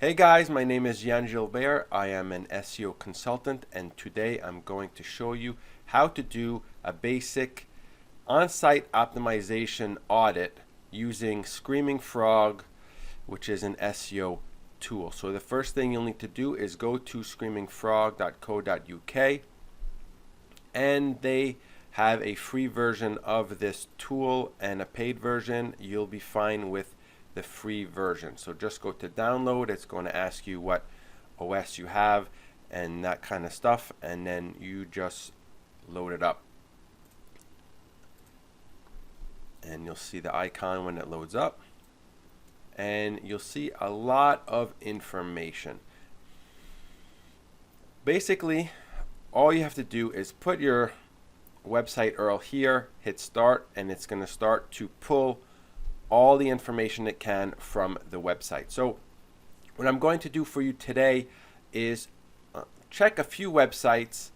Hey guys, my name is Gilbert. I am an SEO consultant, and today I'm going to show you how to do a basic on-site optimization audit using Screaming Frog, which is an SEO tool. So the first thing you'll need to do is go to screamingfrog.co.uk, and they have a free version of this tool and a paid version. You'll be fine with the free version. So just go to download. It's going to ask you what OS you have and that kind of stuff, and then you just load it up. And you'll see the icon when it loads up, and you'll see a lot of information. Basically, all you have to do is put your website URL here, hit start, and it's going to start to pull all the information it can from the website. So what I'm going to do for you today is check a few websites,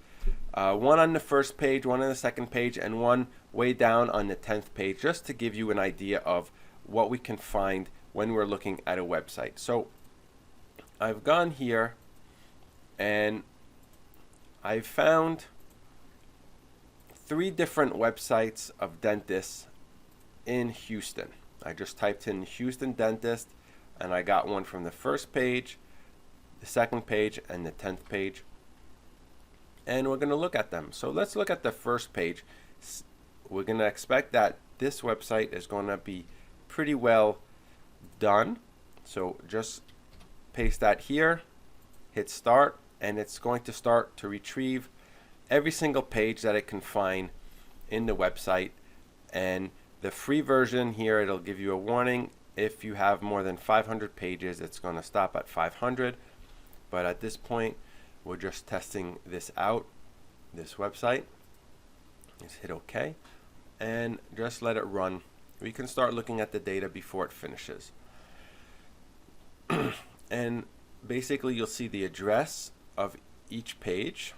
one on the first page, one on the second page, and one way down on the 10th page, just to give you an idea of what we can find when we're looking at a website. So I've gone here and I've found 3 different websites of dentists in Houston. I just typed in Houston dentist and I got one from the first page, the second page, and the 10th page. And we're going to look at them. So let's look at the first page. We're going to expect that this website is going to be pretty well done. So just paste that here, hit start, and it's going to start to retrieve every single page that it can find in the website. And the free version here, it'll give you a warning. If you have more than 500 pages, it's going to stop at 500. But at this point, we're just testing this out, this website. Just hit OK and just let it run. We can start looking at the data before it finishes. And basically, you'll see the address of each page,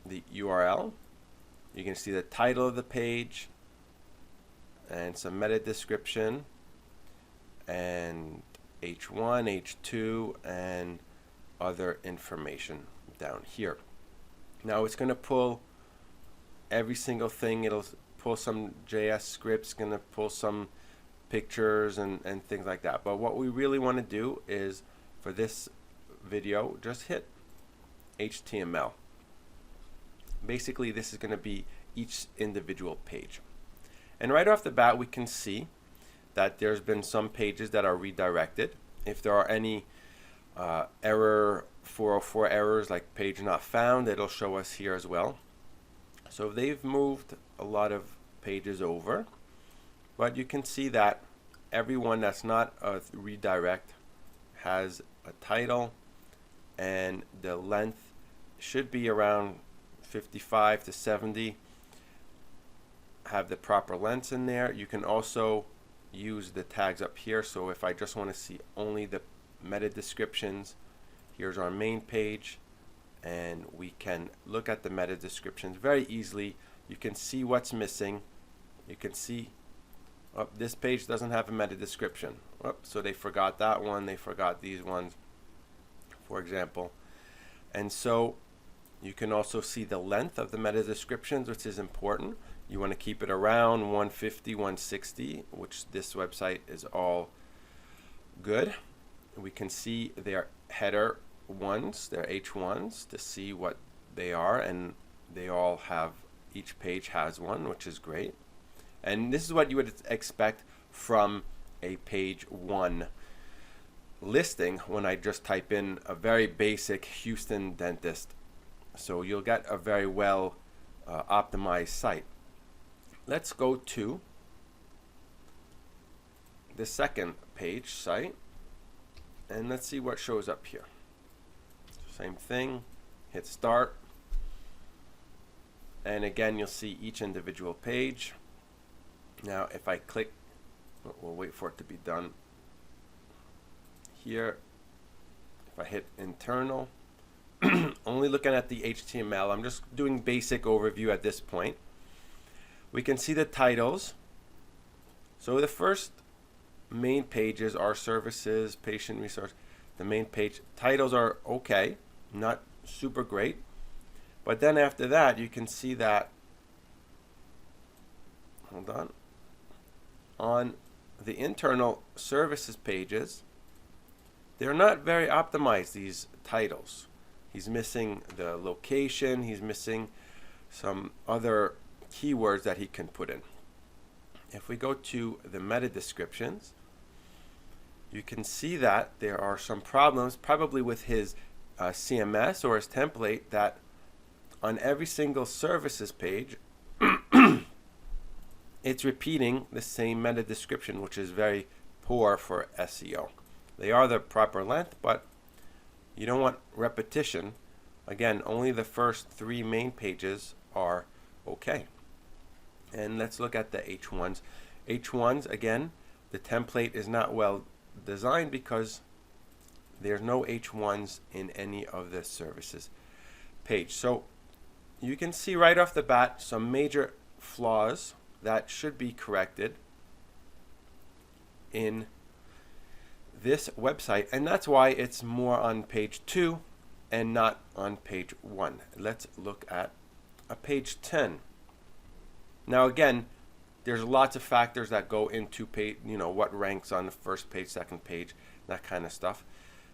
the URL. You can see the title of the page, and some meta description, and H1, H2, and other information down here. Now it's going to pull every single thing. It'll pull some JS scripts, going to pull some pictures and things like that. But what we really want to do is, for this video, just hit HTML. Basically, this is going to be each individual page. And right off the bat, we can see that there's been some pages that are redirected. If there are any error 404 errors like page not found, it'll show us here as well. So they've moved a lot of pages over, but you can see that everyone that's not a redirect has a title, and the length should be around 55 to 70. Have the proper lengths in there. You can also use the tags up here. So if I just want to see only the meta descriptions, here's our main page, and we can look at the meta descriptions very easily. You can see what's missing. You can see this page doesn't have a meta description. So they forgot that one. They forgot these ones, for example. And so you can also see the length of the meta descriptions, which is important. You want to keep it around 150, 160, which this website is all good. We can see their header ones, their H1s, to see what they are, and they all have, each page has one, which is great. And this is what you would expect from a page 1 listing when I just type in a very basic Houston dentist. So you'll get a very well optimized site. Let's go to the second page site, and let's see what shows up here. Same thing, hit start, and again you'll see each individual page. Now if I click, we'll wait for it to be done here. If I hit internal, only looking at the HTML, I'm just doing basic overview at this point. We can see the titles. So the first main pages are services, patient resource. the main page. Titles are okay, not super great. But then after that, you can see that, hold on the internal services pages, they're not very optimized, these titles. He's missing the location, he's missing some other keywords that he can put in. If we go to the meta descriptions, you can see that there are some problems, probably with his CMS or his template, that on every single services page, it's repeating the same meta description, which is very poor for SEO. They are the proper length, but you don't want repetition. Again, only the first 3 main pages are okay. And let's look at the H1s. H1s, again, the template is not well designed because there's no H1s in any of the services page. So you can see right off the bat some major flaws that should be corrected in this website, and that's why it's more on page 2 and not on page 1. Let's look at a page 10. Now again, there's lots of factors that go into page, what ranks on the first page, second page, that kind of stuff.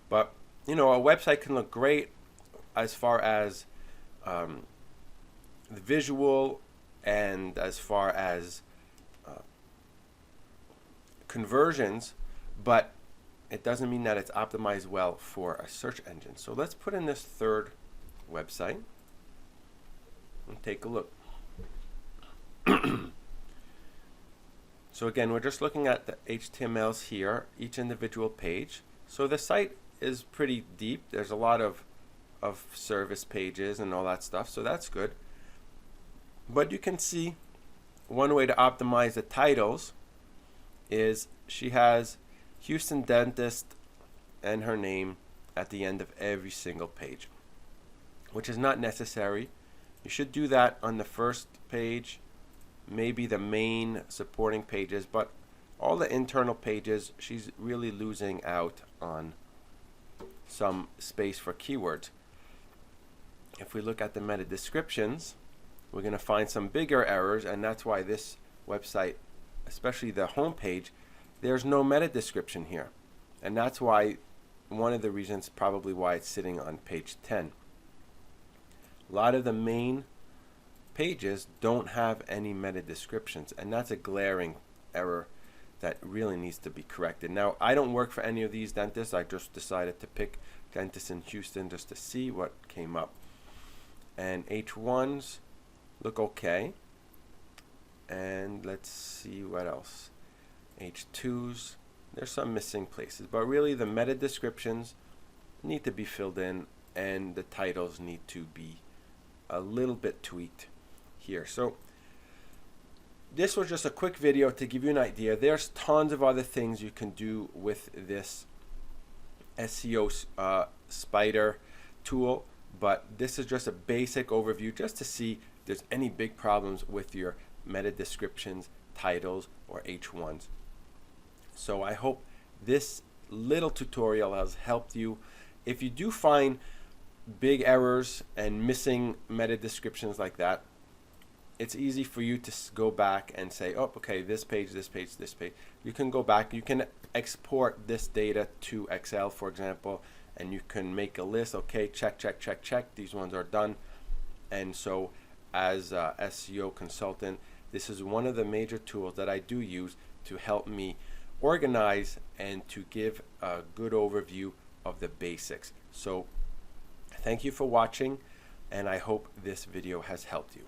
But a website can look great as far as the visual and as far as conversions, but it doesn't mean that it's optimized well for a search engine. So let's put in this third website and take a look. So again, we're just looking at the HTMLs here, each individual page. So the site is pretty deep. There's a lot of service pages and all that stuff, so that's good. But you can see one way to optimize the titles is she has Houston Dentist and her name at the end of every single page, which is not necessary. You should do that on the first page, maybe the main supporting pages, but all the internal pages, she's really losing out on some space for keywords. If we look at the meta descriptions, we're going to find some bigger errors, and that's why this website, especially the home page, there's no meta description here. And that's why, one of the reasons probably why it's sitting on page 10. A lot of the main pages don't have any meta descriptions, and that's a glaring error that really needs to be corrected. Now, I don't work for any of these dentists. I just decided to pick dentists in Houston just to see what came up. And H1s look okay. And let's see what else. H2s, there's some missing places, but really the meta descriptions need to be filled in, and the titles need to be a little bit tweaked here. So this was just a quick video to give you an idea. There's tons of other things you can do with this SEO spider tool, but this is just a basic overview just to see if there's any big problems with your meta descriptions, titles, or H1s. So I hope this little tutorial has helped you. If you do find big errors and missing meta descriptions like that, it's easy for you to go back and say, oh, okay, this page, this page, this page. You can go back, you can export this data to Excel, for example, and you can make a list. Okay, check, check, check, check. These ones are done. And so as a SEO consultant, this is one of the major tools that I do use to help me organize and to give a good overview of the basics. So thank you for watching, and I hope this video has helped you.